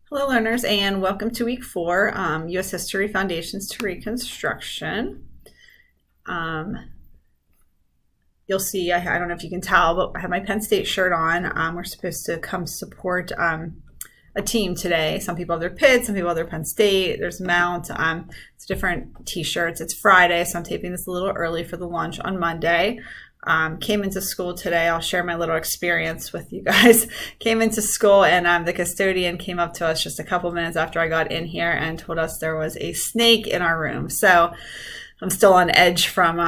Hello, learners, and welcome to week 4, U.S. History Foundations to Reconstruction. You'll see, I don't know if you can tell, but I have my Penn State shirt on. We're supposed to come support a team today. Some people have their Pitt, some people have their Penn State. There's Mount. It's different t-shirts. It's Friday, so I'm taping this a little early for the launch on Monday. Came into school today. I'll share my little experience with you guys. Came into school and the custodian came up to us just a couple minutes after I got in here and told us there was a snake in our room. So I'm still on edge from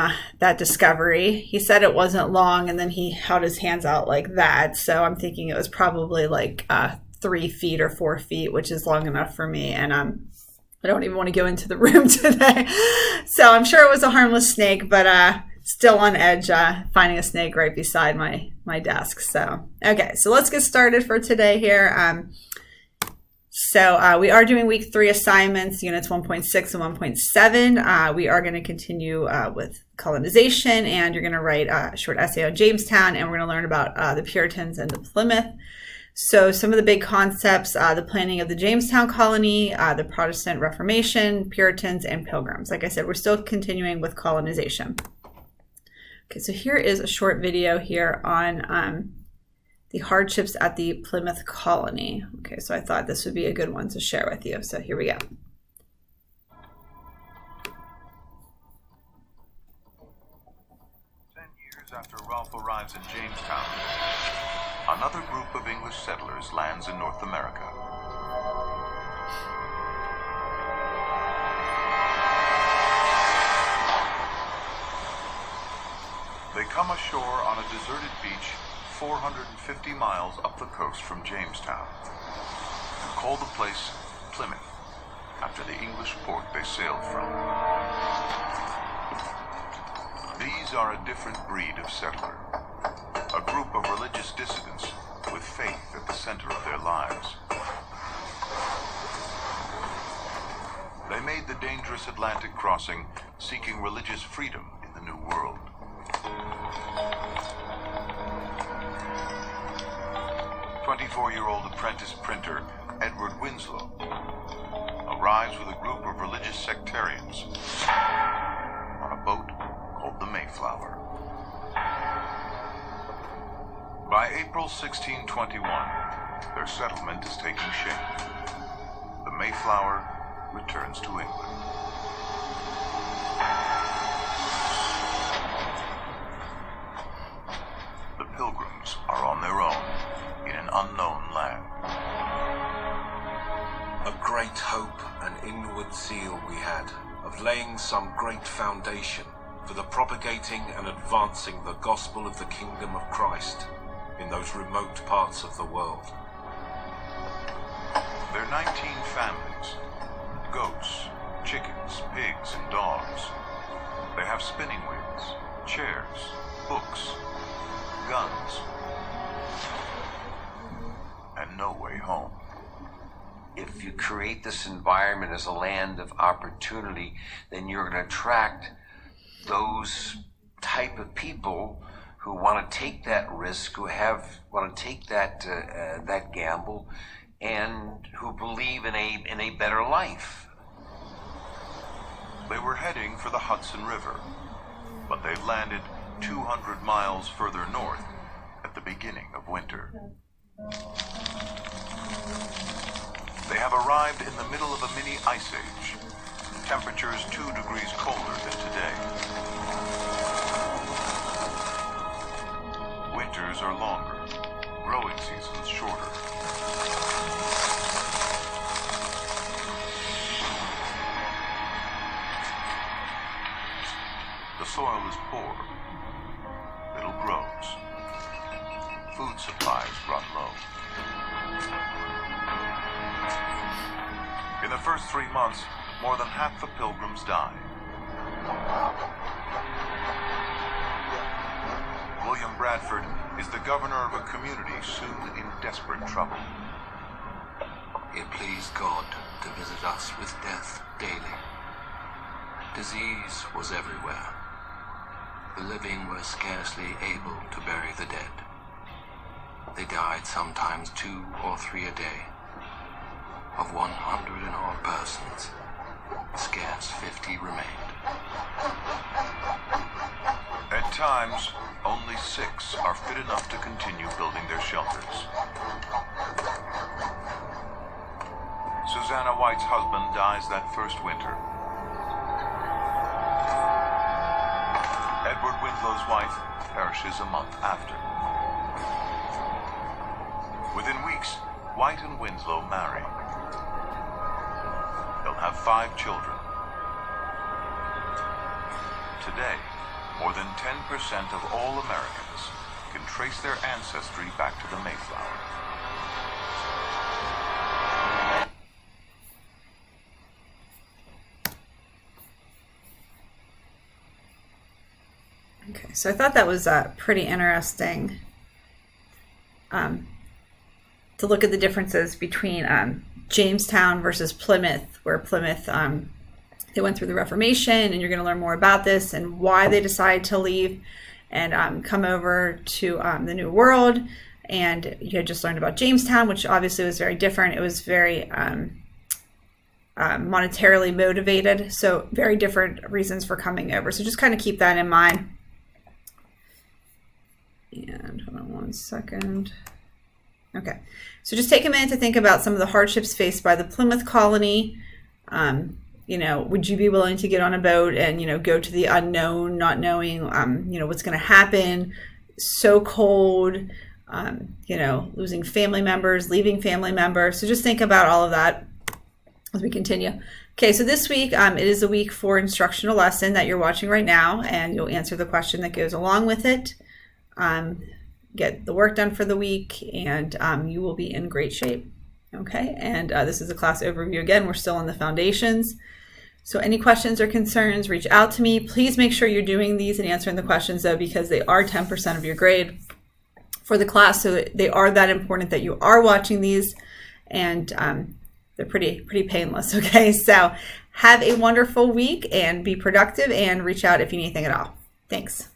that discovery. He said it wasn't long and then he held his hands out like that. So I'm thinking it was probably like 3 feet or 4 feet, which is long enough for me. And I don't even want to go into the room today. So I'm sure it was a harmless snake, but still on edge finding a snake right beside my desk. So okay, so let's get started for today here. We are doing week 3 assignments, units 1.6 and 1.7. We are going to continue with colonization, and you're going to write a short essay on Jamestown, and we're going to learn about the Puritans and the Plymouth. So some of the big concepts, the planning of the Jamestown colony, the Protestant Reformation, Puritans, and Pilgrims. Like I said, we're still continuing with colonization. Okay, so here is a short video here on the hardships at the Plymouth colony. Okay, so I thought this would be a good one to share with you. So here we go. 10 years after Ralph arrives in Jamestown, another group of English settlers lands in North America. They come ashore on a deserted beach 450 miles up the coast from Jamestown and call the place Plymouth, after the English port they sailed from. These are a different breed of settler, a group of religious dissidents with faith at the center of their lives. They made the dangerous Atlantic crossing seeking religious freedom in the New World. 24-year-old apprentice printer Edward Winslow arrives with a group of religious sectarians on a boat called the Mayflower. By April 1621, their settlement is taking shape. The Mayflower returns to England. The Pilgrims are on their own in an unknown land. A great hope and inward zeal we had of laying some great foundation for the propagating and advancing the gospel of the kingdom of Christ in those remote parts of the world. There are 19 families: goats, chickens, pigs, and dogs. They have spinning wheels, chairs, books, guns, and no way home. If you create this environment as a land of opportunity, then you're going to attract those type of people who want to take that risk, who want to take that gamble, and who believe in a better life. They were heading for the Hudson River, but they landed 200 miles further north at the beginning of winter. They have arrived in the middle of a mini ice age, temperatures 2 degrees colder than today. Winters are longer, growing seasons shorter. The soil is poor, little grows. Food supplies run low. In the first 3 months, more than half the Pilgrims died. William Bradford is the governor of a community soon in desperate trouble. It pleased God to visit us with death daily. Disease was everywhere. The living were scarcely able to bury the dead. They died sometimes 2 or 3 a day. Of 100 in all persons, scarce 50 remained. At times, only 6 are fit enough to continue building their shelters. Susanna White's husband dies that first winter. Edward Winslow's wife perishes a month after. Within weeks, White and Winslow marry. They'll have 5 children. Today, more than 10% of all Americans can trace their ancestry back to the Mayflower. Okay, so I thought that was pretty interesting to look at the differences between Jamestown versus Plymouth, where Plymouth, they went through the Reformation, and you're going to learn more about this and why they decided to leave and come over to the New World. And you had just learned about Jamestown, which obviously was very different. It was very monetarily motivated, so very different reasons for coming over. So just kind of keep that in mind. And hold on one second. Okay, so just take a minute to think about some of the hardships faced by the Plymouth colony. You know, would you be willing to get on a boat and, you know, go to the unknown, not knowing, you know, what's going to happen? So cold, you know, losing family members, leaving family members. So just think about all of that as we continue. Okay, so this week, it is a week for instructional lesson that you're watching right now, and you'll answer the question that goes along with it. Get the work done for the week, and you will be in great shape. Okay, and this is a class overview again. We're still on the foundations. So any questions or concerns, reach out to me. Please make sure you're doing these and answering the questions, though, because they are 10% of your grade for the class. So they are that important that you are watching these, and they're pretty painless. Okay, so have a wonderful week and be productive, and reach out if you need anything at all. Thanks.